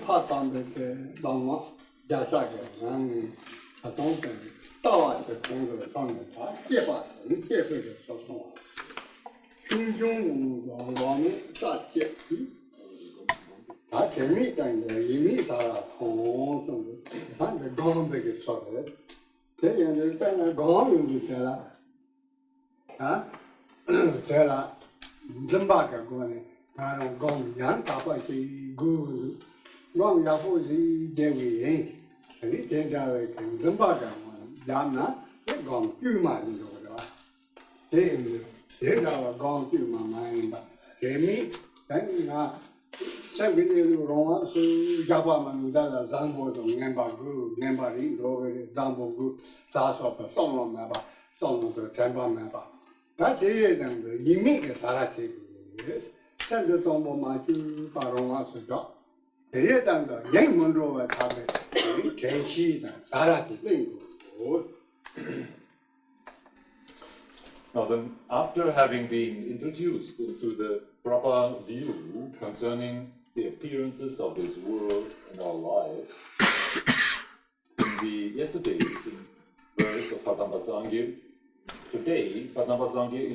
part on the Dhamma, Jataka, and I don't think Tawa the Congo Congo, Jepa, and Jepa, so Chung Wami, that Jep. I can meet and you meet our home, and the gone big chocolate. Take and then a gone in the Tella. Huh? Tella Zimbaka going. I don't go young papa good. Wrong Yafuzi Dewi, and it turned out like Zimbabwe, Damna, they're gone few miles over there. They are gone through my mind, but Jamie, then I said we need to run up to Java and that Zambo, Nemba Guru, Nemba Ringo, Zambo Guru, that's of a song member, song of the Temba member. That day, then the immediate Sarati. Send the Tombo Matu Paroma Suja. The yet and the young Monroe at Tablet, can see that Sarati thing. Now then, after having been introduced into the proper view concerning the appearances of this world in our life, in the yesterday's verse of Padma Sangye, today Padma Sangye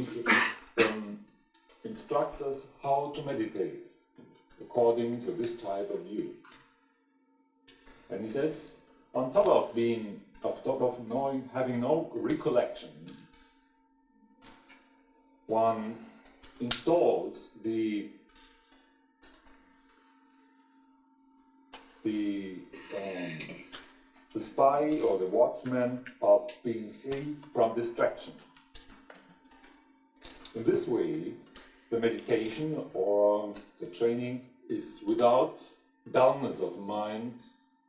instructs us how to meditate according to this type of view. And he says, on top of knowing, having no recollection, one installs the spy or the watchman of being free from distraction. In this way, the meditation or the training is without dullness of mind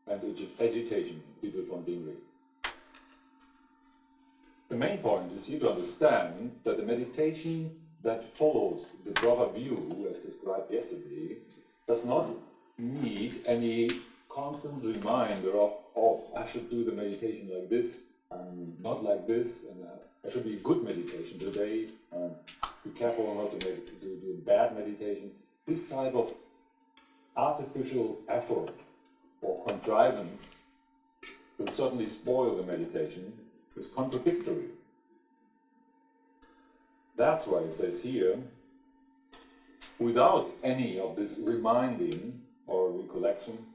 and agitation, people from Tingri. The main point is here to understand that the meditation that follows the proper view, as described yesterday, does not need any constant reminder of, oh, I should do the meditation like this, and not like this, and I should be good meditation today, and be careful not to do bad meditation. This type of artificial effort or contrivance will certainly spoil the meditation. Is contradictory. That's why it says here, without any of this reminding or recollection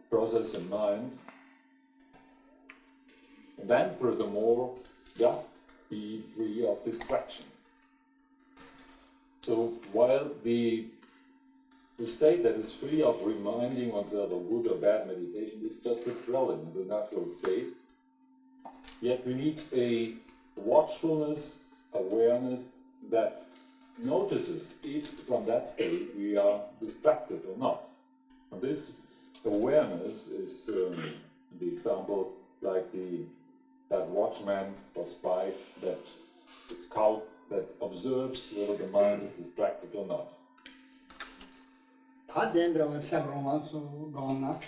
process in mind, and then furthermore, just be free of distraction. So while the state that is free of reminding oneself of good or bad meditation is just a dwelling, the natural state, yet we need a watchfulness, awareness that notices if from that state we are distracted or not. And this awareness is the example like that watchman or spy, that scout that observes whether the mind is distracted or not. Several months gone,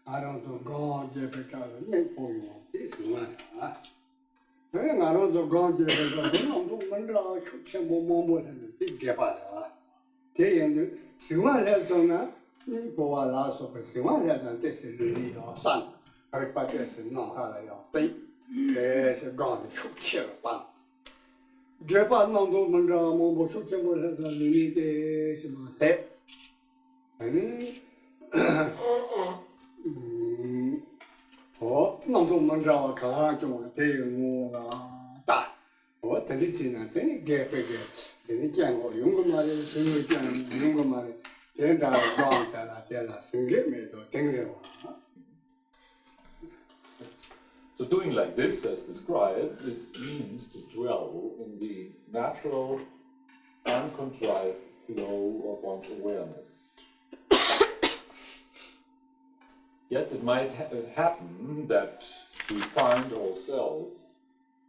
I don't know, God, Jessica, make for you. This one. Then I don't know, God, Jessica, Mandra, Shambo, and the Gabata. They and Siwan left on that, for a last of a Siwan left and takes the lily or son. I repatriate no hurry of thing. There's a God, should chill upon. Gaba no Mandra, Mombo, Shambo, and the lily, the head. And non so mangiava cagaggio, te una da. O te dici na te che perché te chiamo lungomare, singolo chiamo lungomare, te da guanta la tela, singolo medo, tengo. So doing like this, as described, this means to dwell in the natural, uncontrived flow of one's awareness. Yet it might happen that we find ourselves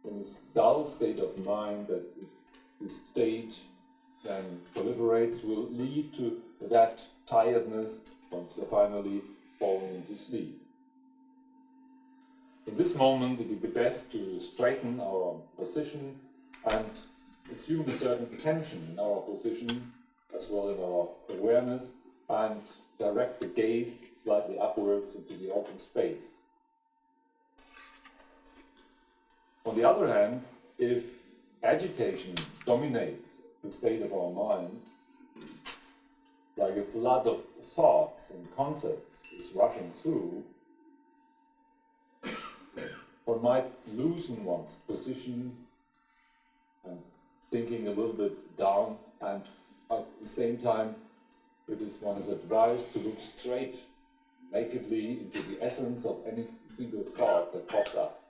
in this dull state of mind, that this state then proliferates will lead to that tiredness once finally falling into sleep. In this moment, it would be best to straighten our position and assume a certain tension in our position as well in our awareness, and direct the gaze slightly upwards into the open space. On the other hand, if agitation dominates the state of our mind, like a flood of thoughts and concepts is rushing through, one might loosen one's position and thinking a little bit down, and at the same time it is one's advice to look straight, nakedly into the essence of any single thought that pops up.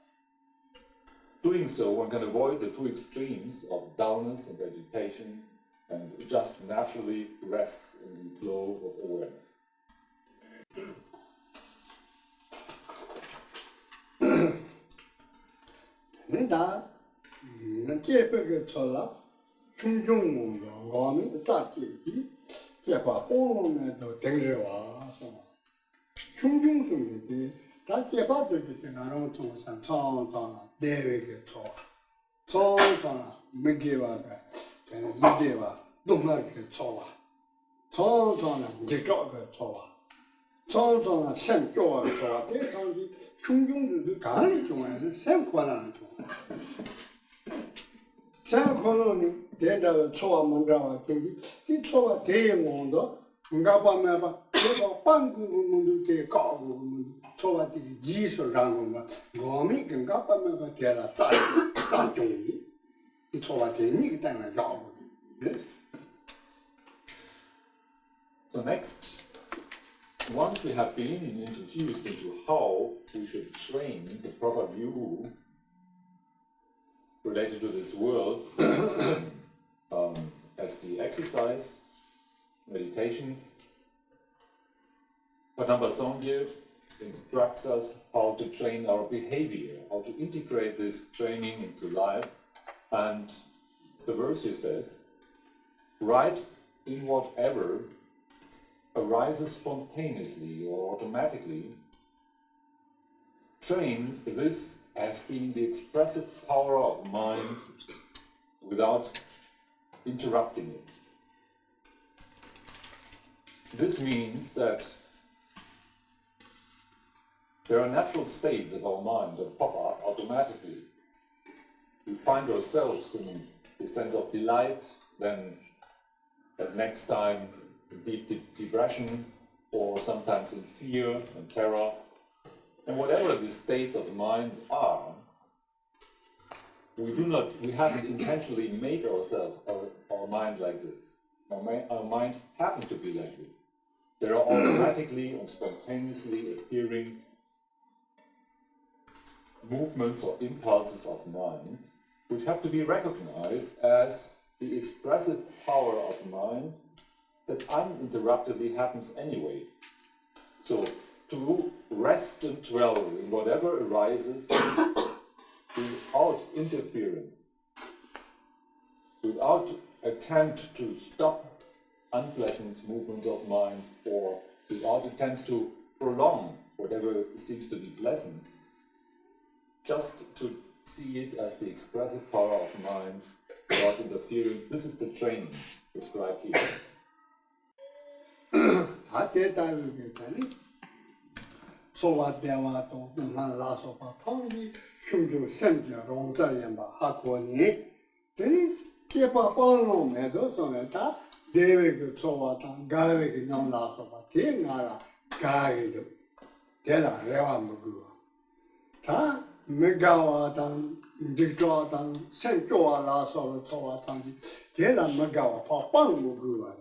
Doing so, one can avoid the two extremes of dullness and agitation and just naturally rest in the flow of awareness. Nida, Jeppe Chola, Chung Gami, Taki, Jepa Pong, Tingri, Chung Sung, that Jepa to Naron and Chong, David Chong, Migiva, Midiva, Dumar Chola, Chong, Jigog Chola. Chong Sam Joa, they can be Chung to Gani Joan, Sam Kwana. Sam Colony, then the Choa Mandawa, the Choa Day Mondo, Ngaba Maba, Pangu, the Kabu, Choa the Jesus Ranguma, Gomi, Ngaba Maba Terra, Sanjung, the Choa the Nitan Yabu. So next, once we have been introduced into how we should train the proper view related to this world as the exercise, meditation, Padamba Sangye instructs us how to train our behavior, how to integrate this training into life, and the verse here says, right in whatever arises spontaneously or automatically, train this as being the expressive power of mind without interrupting it. This means that there are natural states of our mind that pop up automatically. We find ourselves in a sense of delight, then at next time deep depression, or sometimes in fear and terror. And whatever the states of mind are, we haven't intentionally made ourselves, our mind like this. Our mind happened to be like this. There are automatically and spontaneously appearing movements or impulses of mind, which have to be recognized as the expressive power of mind that uninterruptedly happens anyway. So, to rest and dwell in whatever arises without interference, without attempt to stop unpleasant movements of mind, or without attempt to prolong whatever seems to be pleasant, just to see it as the expressive power of mind without interference. This is the training described here. So what they want to last of a tongue, Shumju Semja, Ronzariamba, Hakoni, then Kepa Pano Mesos on it, David Sowatan, Gavik, non last of a Tingara, Gaid, Della Revamugu. Ta Megawatan, Dictoatan, Senjoa last of a Sowatan, Della Megawa, Papamugu.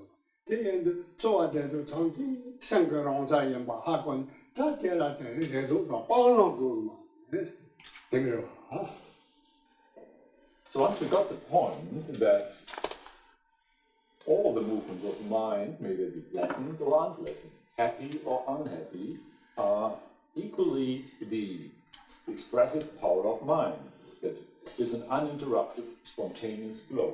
The end, so I did to Tongi, Sangaronzariamba, Hakon. So once we got the point that all the movements of mind, may they be pleasant or unpleasant, happy or unhappy, are equally the expressive power of mind, that is an uninterrupted, spontaneous flow.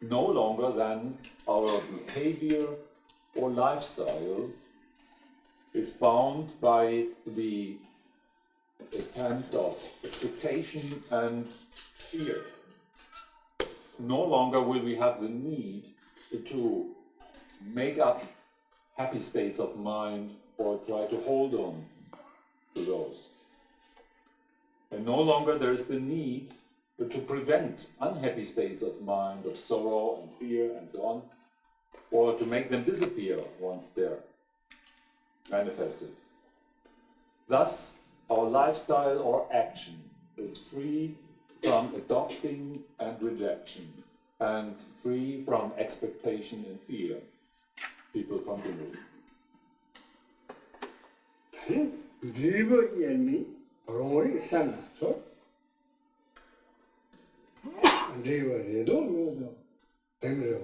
No longer than our behavior or lifestyle is bound by the attempt of expectation and fear. No longer will we have the need to make up happy states of mind or try to hold on to those. And no longer there is the need to prevent unhappy states of mind, of sorrow and fear and so on, or to make them disappear once they're manifested. Thus, our lifestyle or action is free from adopting and rejection, and free from expectation and fear. People from Tingri. River enemy, Rory Sana, so River Redo, Tenga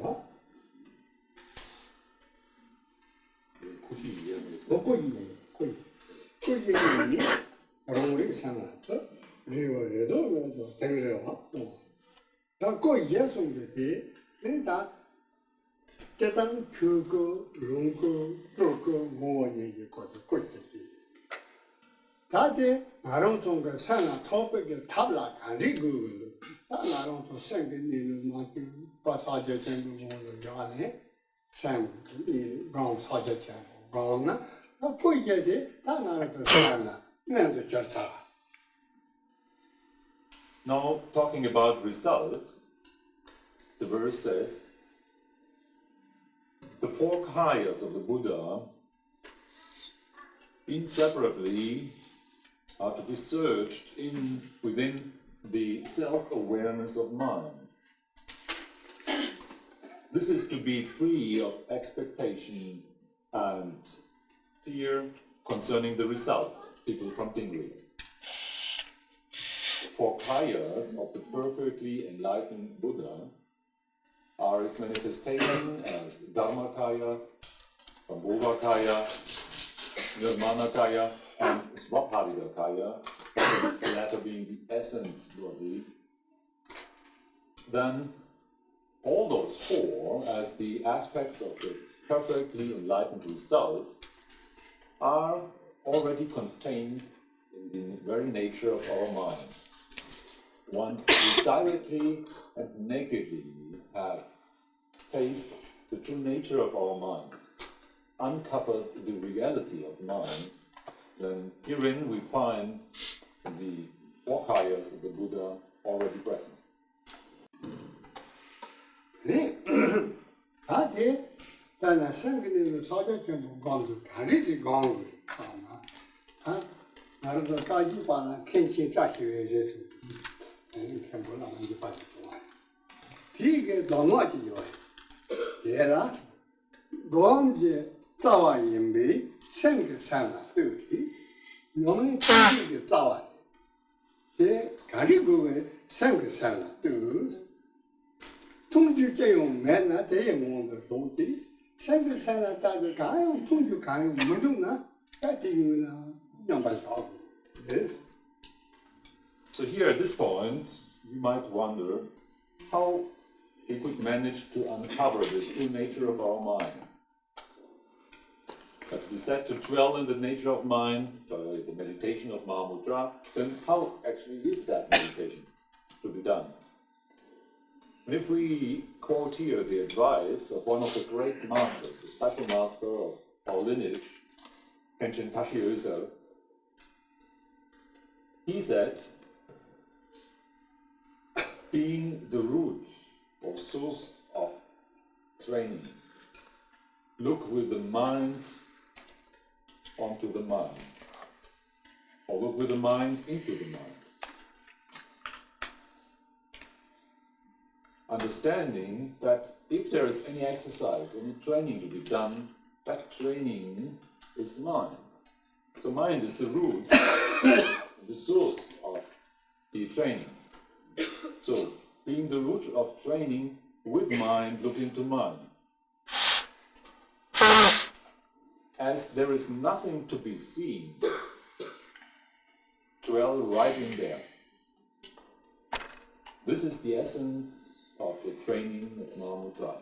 Rory Sana, River Redo, Tenga. Now go yes on the day, then that Ketan Kugo, Rungo, Roko, Moani, you got the quick. That day, I don't know the Sana topic, Tabla, and Rigu. I don't know, send in the mountain, Passage and Yane, Sam, Brown Sajak, Brown, a good yeti, Tana, Sana, then the Churcha. Now, talking about result, the verse says, the four kayas of the Buddha inseparably are to be searched within the self-awareness of mind. This is to be free of expectation and fear concerning the result, people from Tingri. Four kayas of the perfectly enlightened Buddha are its manifestation as Dharmakaya, Sambhogakaya, Nirvana and Swapadikaya, the latter being the essence body. Then all those four, as the aspects of the perfectly enlightened result, are already contained in the very nature of our mind. Once we directly and nakedly have faced the true nature of our mind, uncovered the reality of mind, then herein we find the four kayas of the Buddha already present. Then singing the Sajak and Gondu, Kaniti Gondu, I don't know, Kajipan, Kenshi Tashi is and Cambola and the Pati. Tige Domaji, Yera, Gonje, Zawa Yimbi, Sing Sana, Uki, Noni Tige Zawa. They Karibu, Sing Sana, do. Tungju Jayum men at the Yamon the Roti, Sing Sana Tata Kayo, Tungju Kayo, Muduna, Kating number of this. So here at this point, you might wonder how he could manage to uncover the true nature of our mind. As we said, to dwell in the nature of mind by the meditation of Mahamudra, then how actually is that meditation to be done? And if we quote here the advice of one of the great masters, the special master of our lineage, Kenshin Tashi, he said, being the root or source of training, look with the mind onto the mind, or look with the mind into the mind. Understanding that if there is any exercise, any training to be done, that training is mind. So mind is the root, the source of the training. So, being the root of training with mind, look into mind. As there is nothing to be seen, dwell right in there. This is the essence of the training of Mahamudra.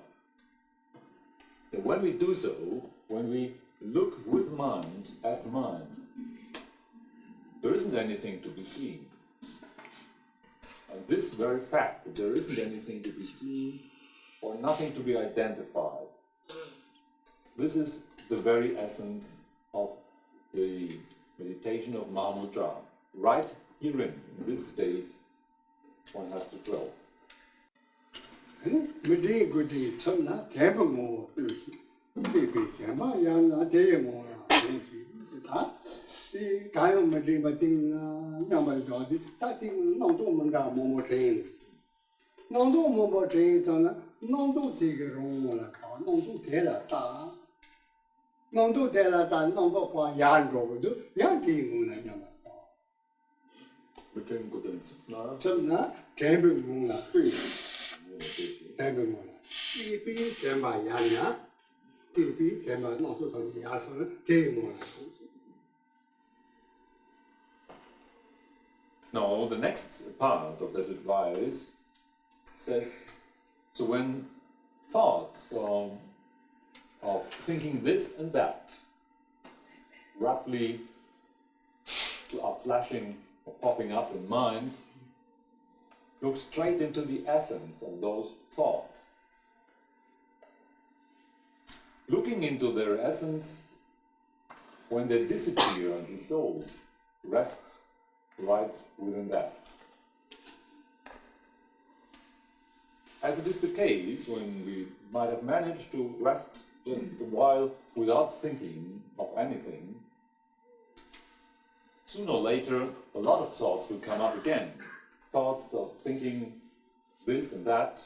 And when we do so, when we look with mind at mind, there isn't anything to be seen. And this very fact that there isn't anything to be seen or nothing to be identified. This is the very essence of the meditation of Mahamudra. Right herein, in this state, one has to dwell. Now, the next part of that advice says, so when thoughts of thinking this and that roughly are flashing or popping up in mind, look straight into the essence of those thoughts. Looking into their essence, when they disappear and dissolve, rest right within that. As it is the case when we might have managed to rest just a while without thinking of anything, sooner or later a lot of thoughts will come up again. Thoughts of thinking this and that,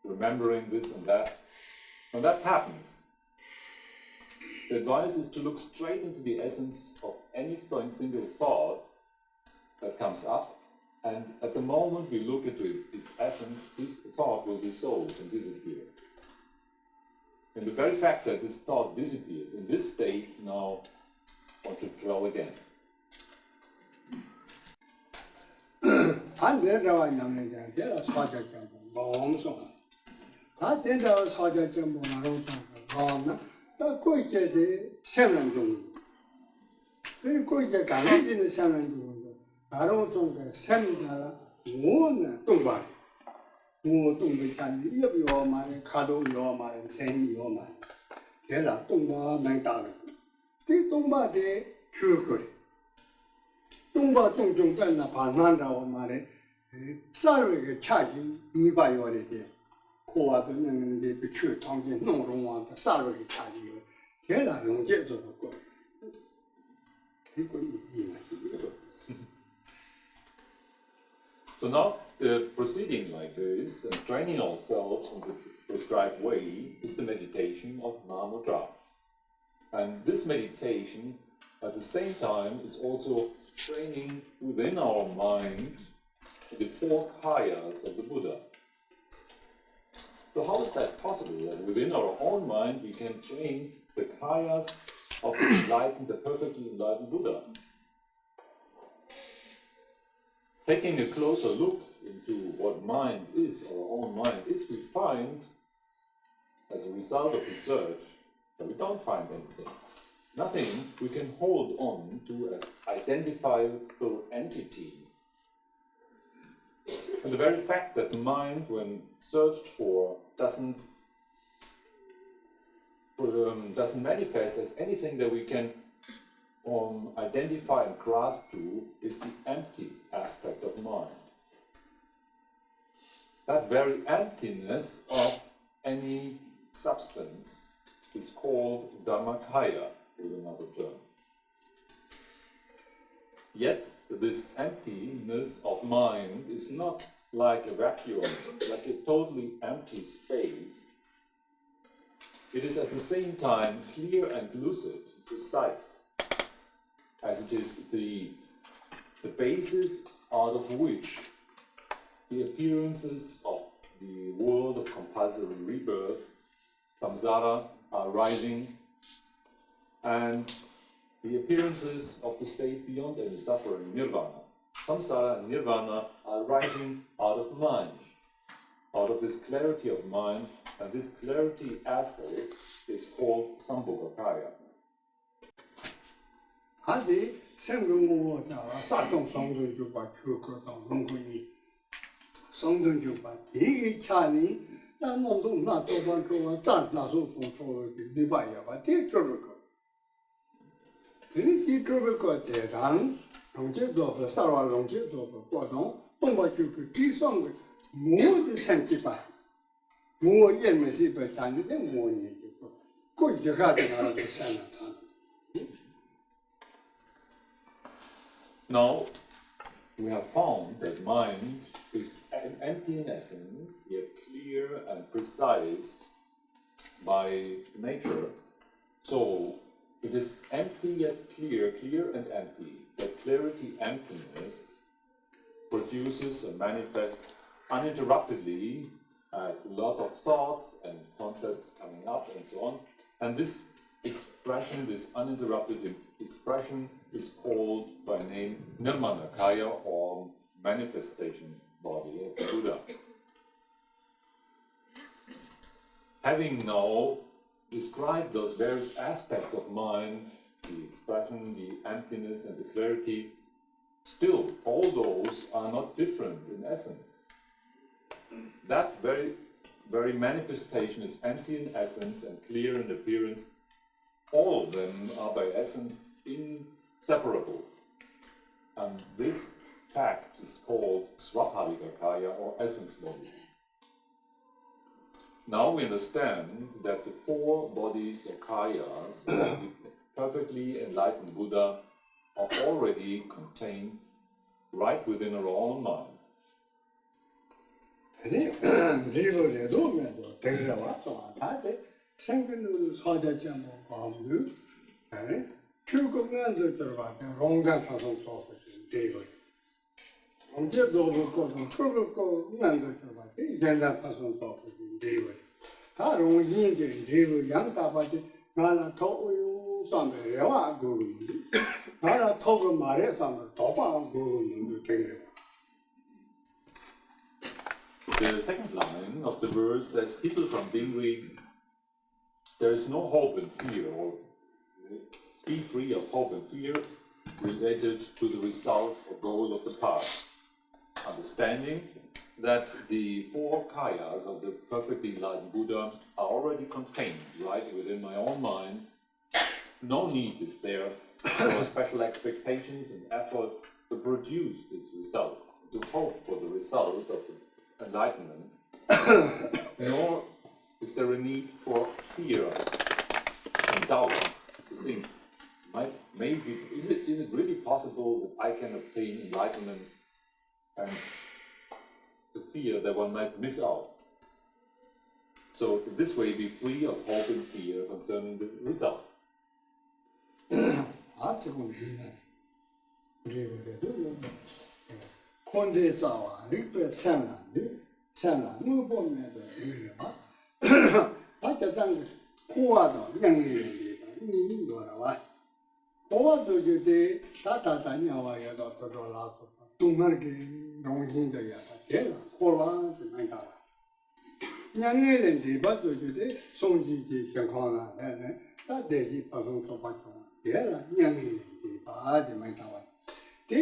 remembering this and that. When that happens, the advice is to look straight into the essence of any single thought that comes up, and at the moment we look into its essence, this thought will dissolve and disappear. And the very fact that this thought disappears, in this state now one should dwell again. So now, proceeding like this and training ourselves in the prescribed way is the meditation of Mahamudra. And this meditation, at the same time, is also training within our mind the four kayas of the Buddha. So how is that possible, that within our own mind we can train the kayas of the perfectly enlightened Buddha? Taking a closer look into what mind is, our own mind is, we find, as a result of the search, that we don't find anything. Nothing we can hold on to as identifiable entity. And the very fact that the mind, when searched for, doesn't manifest as anything that we can identify and grasp to, is the empty aspect of mind. That very emptiness of any substance is called Dharmakaya, with another term. Yet, this emptiness of mind is not like a vacuum, like a totally empty space. It is at the same time clear and lucid, precise, as it is the basis out of which the appearances of the world of compulsory rebirth, Samsara, are rising, and the appearances of the state beyond any suffering, Nirvana. Samsara and Nirvana are rising out of mind, out of this clarity of mind, and this clarity aspect is called Sambhogakaya. 那弄都那做完站那时候说礼拜也吧，这这个，这个대장 경제적으로 살아 경제적으로 보통 동바주그 기성의 모두 생기바 뭐 예매시 배짱인데 뭐니 그 이해가 되나라도 생각하는. Now, we have found that mind is empty in essence, yet clear and precise by nature. So, it is empty yet clear, clear and empty. That clarity, emptiness, produces and manifests uninterruptedly as a lot of thoughts and concepts coming up and so on. And this expression, this uninterrupted expression, is called by name Nirvana Kaya, or manifestation body of Buddha. Having now described those various aspects of mind, the expression, the emptiness and the clarity, still all those are not different in essence. That very manifestation is empty in essence and clear in appearance. All of them are by essence inseparable. And this fact is called Swaparika Kaya, or essence body. Now we understand that the four bodies or kayas of the perfectly enlightened Buddha are already contained right within our own mind. 리버에도 매도 데려와서 다들 생근으로 서자지 뭐 아무 아니 출국면도 들어가서 롱간 타서 소소지 되고 언제도 그거 출국면도 들어가서 이제나 타서 소소지 되고 다 롱인들이 되고 양다바지 나나 토요 선배와 그거 나나 토고 말해서 도방 그거 되게. The second line of the verse says, people from Tingri, there is no hope and fear, or be free of hope and fear related to the result or goal of the path. Understanding that the four kayas of the perfectly enlightened Buddha are already contained right within my own mind, no need is there for special expectations and effort to produce this result, to hope for the result of the enlightenment, nor is there a need for fear and doubt to think, maybe, is it really possible that I can obtain enlightenment, and the fear that one might miss out. So in this way be free of hope and fear concerning the result. 혼자서 리베 생라 무보면도 이래봐 다자장 코와도 양이리 니니도라와 코와도 이제 다다다냐와야도 더더라서 동mar게 용신도야 되나 코와 나가 양이는 디바도 이제 송지지 현황나 네 다대지 방송 받고 되나 양이는 디바지 많다와 The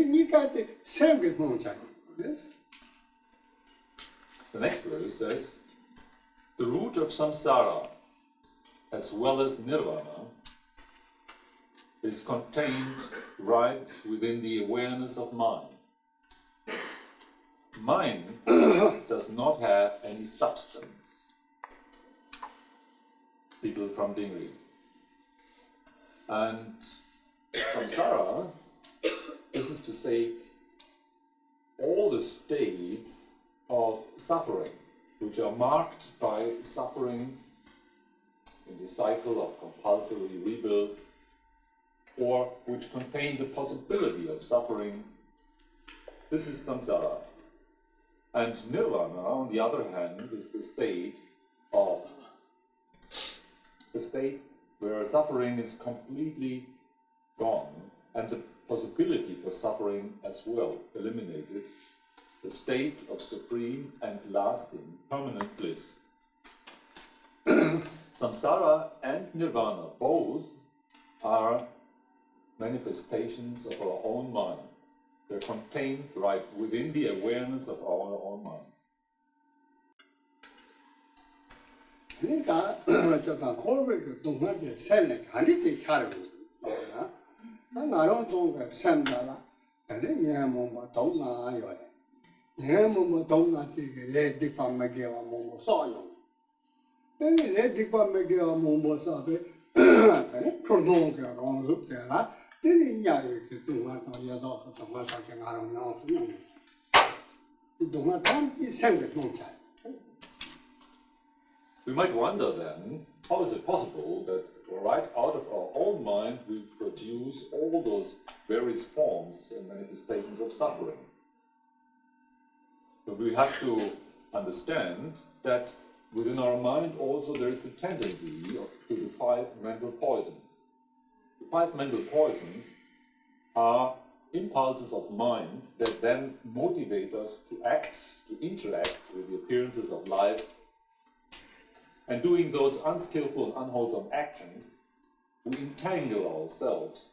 next verse says, the root of Samsara, as well as Nirvana, is contained right within the awareness of mind. Mind does not have any substance. People from Tingri. And Samsara, this is to say, all the states of suffering, which are marked by suffering in the cycle of compulsory rebirth, or which contain the possibility of suffering, this is samsara. And nirvana, on the other hand, is the state where suffering is completely gone, and the possibility for suffering as well eliminated, the state of supreme and lasting permanent bliss. Samsara and Nirvana both are manifestations of our own mind. They're contained right within the awareness of our own mind. 그러니까 저다 코르베 동한테 셀네 간리티 카르고 나랑 좀 샘다라 근데 냐뭐 동나 요래 냐뭐 동나 티게 레 디파메게 뭐 써요 근데 레 디파메게 뭐 써베 근데 프로노게 ronzuptela tiri nyari ke tunga to yazo to tunga sa ke ngaram na so nyang tunga tam ki senge nongcha. We might wonder then, how is it possible that right out of our own mind we produce all those various forms and manifestations of suffering? But we have to understand that within our mind also there is the tendency to the 5 mental poisons. The 5 mental poisons are impulses of mind that then motivate us to act, to interact with the appearances of life. And doing those unskillful and unwholesome actions, we entangle ourselves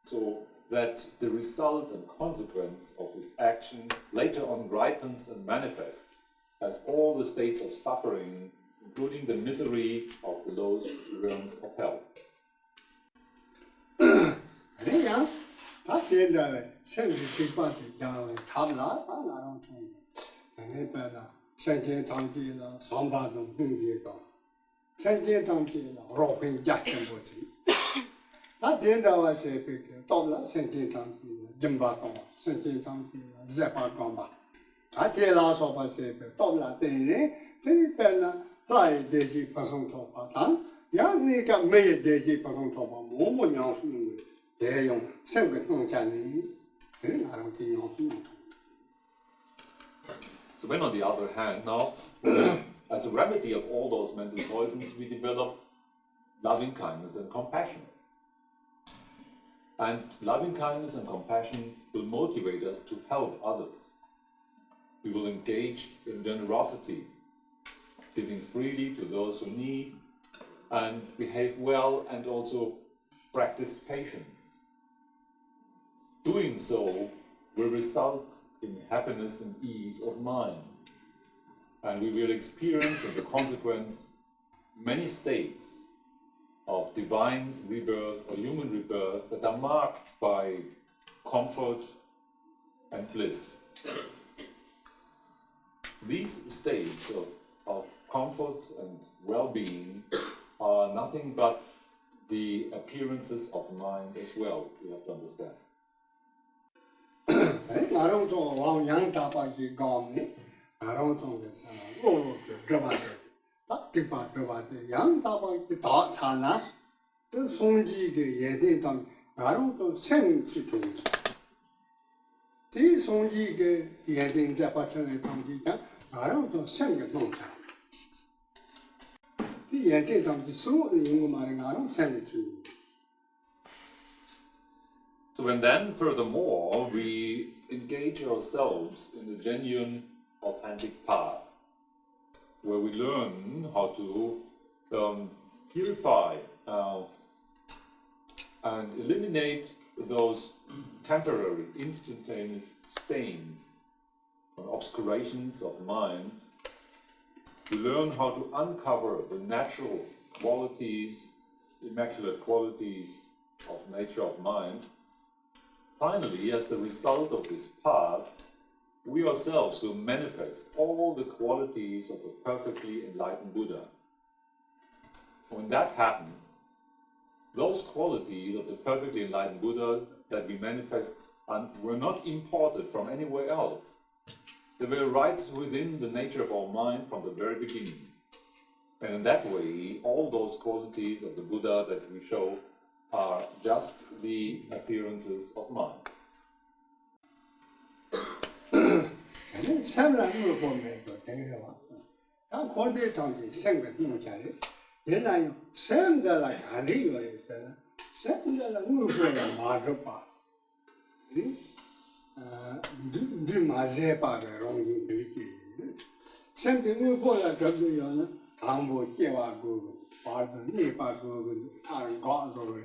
so that the result and consequence of this action later on ripens and manifests as all the states of suffering, including the misery of the lowest realms of hell. 그냥 다 된다래 생기 기빠지 다음에 탑라 나랑 좀 내가 생계 장기나 상바도 흥지가 생계 장기나 로빈 약점 거지 다 된다와 세피게 또라 생계 장기나 점바도 생계 장기나 제바도 다 되라서 봐세 또라 되네 되니까 다이 되지 파송 초파단 야니까 매일 되지 파송 초파 뭐뭐 냐수는 거 대용 생각 농자니 그런 나랑 뒤용수. So when on the other hand now, as a remedy of all those mental poisons, we develop loving kindness and compassion. And loving kindness and compassion will motivate us to help others. We will engage in generosity, giving freely to those who need, and behave well and also practice patience. Doing so will result in happiness and ease of mind, and we will experience as a consequence many states of divine rebirth or human rebirth that are marked by comfort and bliss. These states of comfort and well-being are nothing but the appearances of mind as well, we have to understand. 나랑 좀 왕양 다바기 가면 나랑 좀 그래서 들어봐야 딱 디바 들어봐야 양 다바기 다 차나 그 송지게 예대당 나랑 좀 생치 좀 이 송지게 예대 잡아주는 당기가 나랑 좀 생겨 놓자 이 예대 당기 수 이거 말은 나랑 생치. So and then, furthermore, we engage ourselves in the genuine, authentic path, where we learn how to purify and eliminate those temporary, instantaneous stains and obscurations of mind. We learn how to uncover the natural qualities, immaculate qualities of nature of mind. Finally, as the result of this path, we ourselves will manifest all the qualities of a perfectly enlightened Buddha. When that happens, those qualities of the perfectly enlightened Buddha that we manifest were not imported from anywhere else. They were right within the nature of our mind from the very beginning. And in that way, all those qualities of the Buddha that we show are just the appearances of mind. 생각을 보면 되게 와. 다 고대 정기 생각 문자리. 옛날에 생각을 안 해요. 생각을 누구나 말을 봐. 늘 맞아 봐를容易 들기. 생각을 보라 저도요. 강보 깨와고 봐도 네 봐도 다른 거도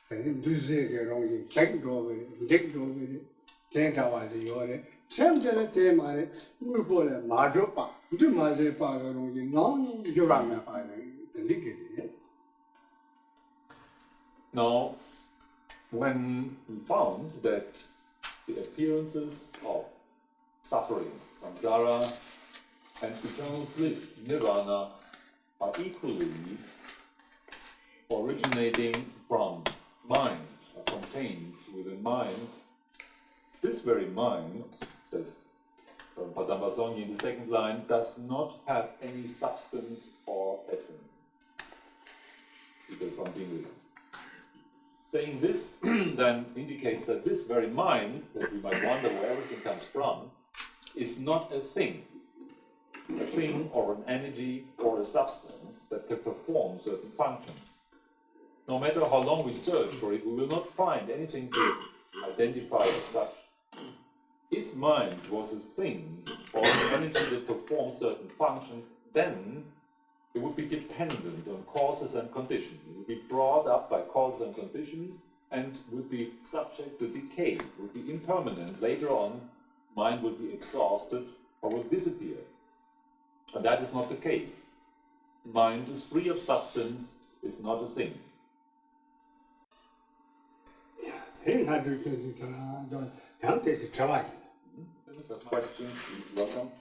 두세게容易 객도 객도 tenga 와서 요래 Same theme, we call it Madropa. Do Mazepa, non Jurama, the Now, when we found that the appearances of suffering, samsara, and eternal bliss, nirvana, are equally originating from mind, are contained within mind, this very mind, says Padamba Songye in the second line, does not have any substance or essence. People from Tingri. Saying this then indicates that this very mind, that we might wonder where everything comes from, is not a thing or an energy or a substance that can perform certain functions. No matter how long we search for it, we will not find anything to identify as such. If mind was a thing or an energy that performs certain functions, then it would be dependent on causes and conditions. It would be brought up by causes and conditions and would be subject to decay, would be impermanent. Later on, mind would be exhausted or would disappear. And that is not the case. Mind is free of substance, is not a thing. Questions, Questions, please welcome.